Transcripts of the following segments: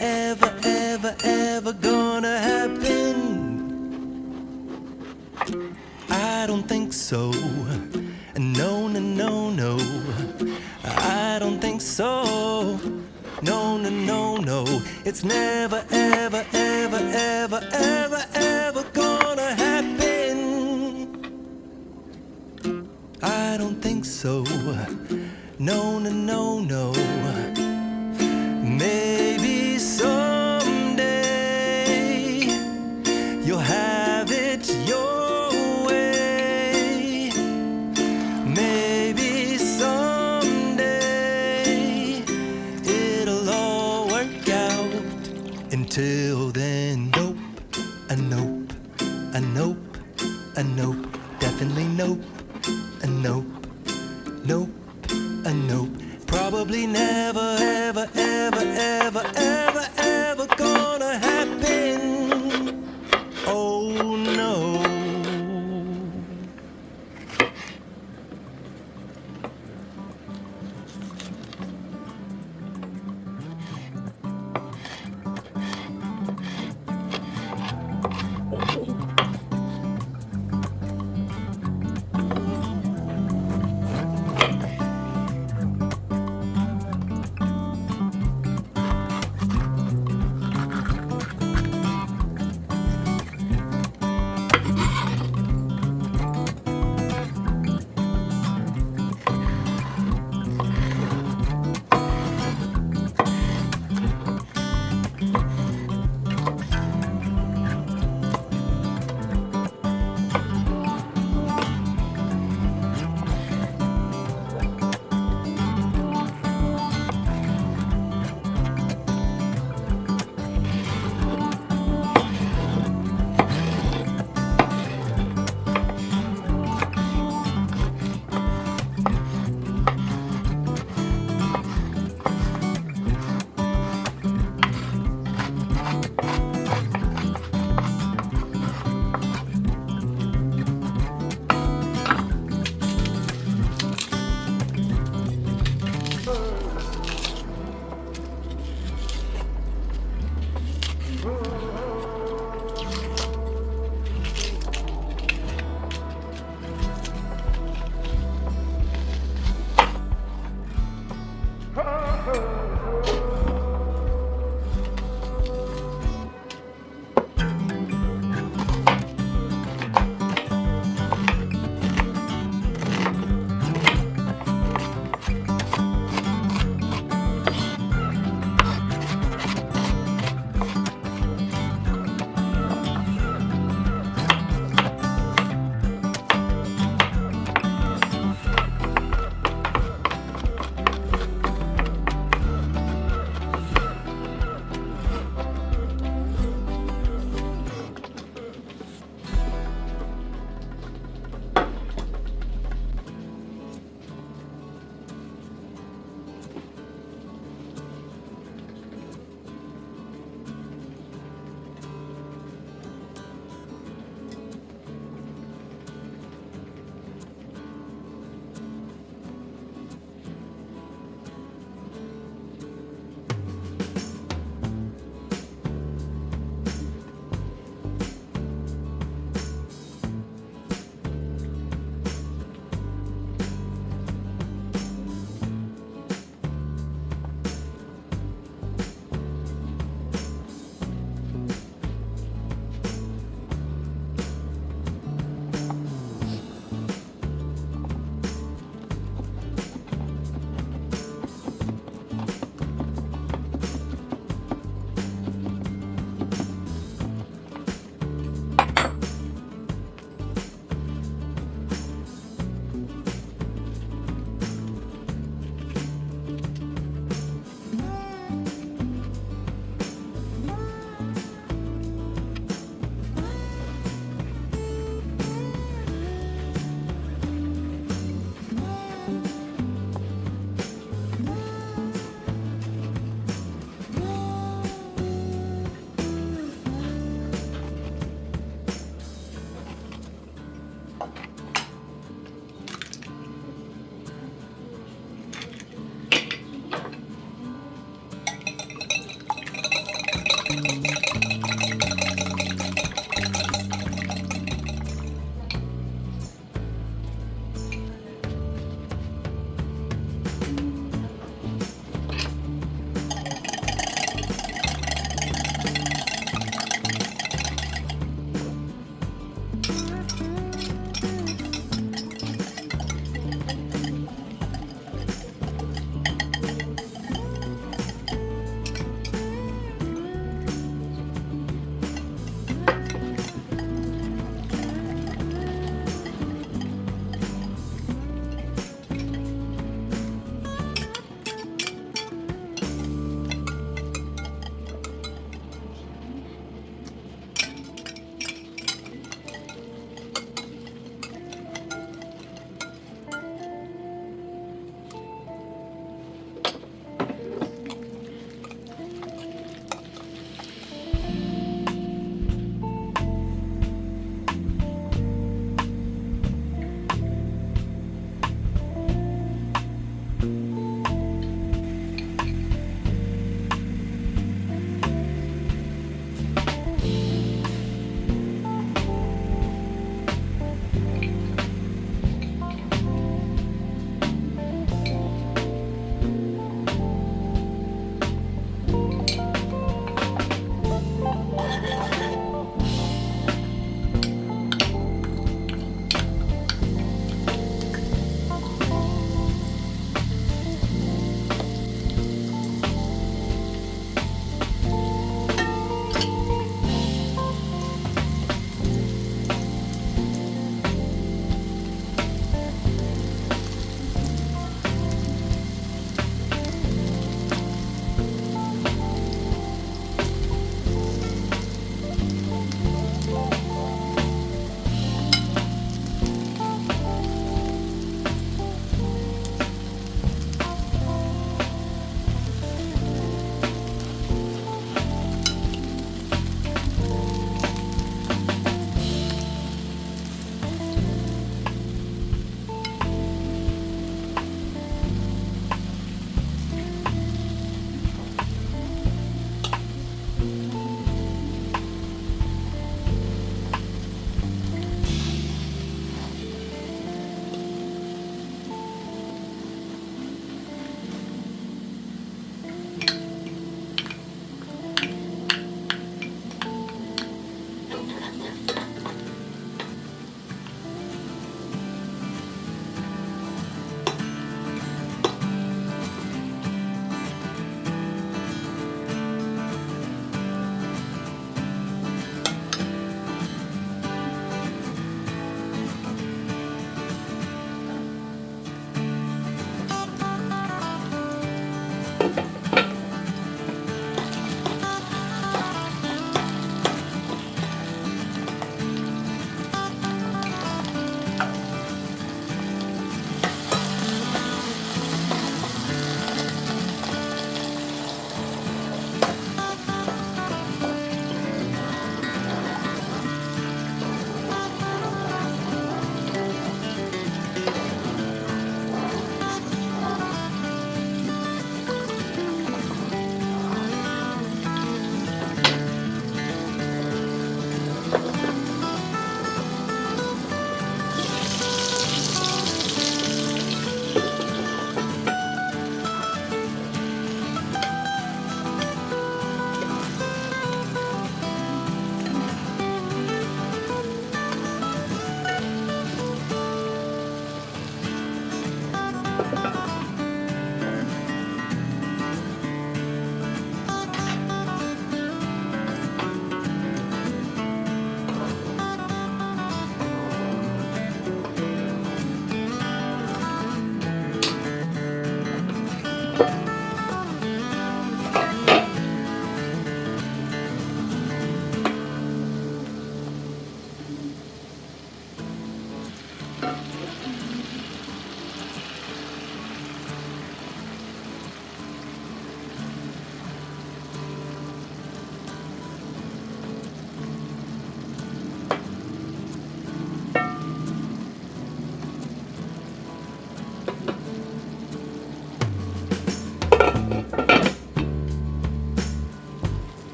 ever, ever, ever gonna happen? I don't think so. No, no, no, no. I don't think so. No, no, no, no. It's never, ever, ever, ever, ever, ever gonna happen. I don't think so. No, no, no, no. Maybe someday you'll have it your way. Maybe someday it'll all work out. Until then, nope, a nope, a nope, a nope, definitely nope, a nope, nope, a nope. Probably never, ever, ever, ever, ever, ever gonna happen. Oh no.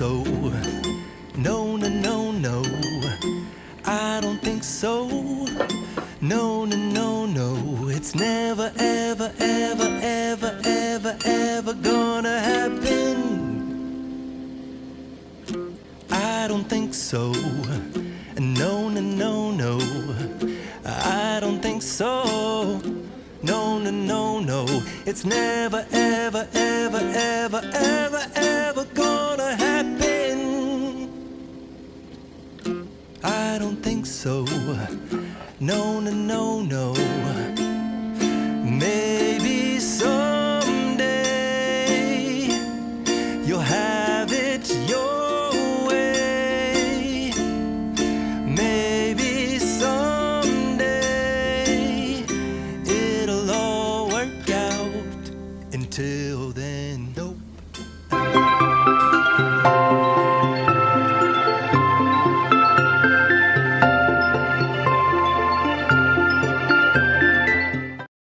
so. No, no, no, no, I don't think so. No, no, no, no, it's never, ever, ever, ever, ever, ever gonna happen. I don't think so. No, no, no, no, I don't think so. No, no, no, no, it's never, ever, ever, ever, ever, ever gonna happen. I don't think so. No, no, no, no. Maybe someday you'll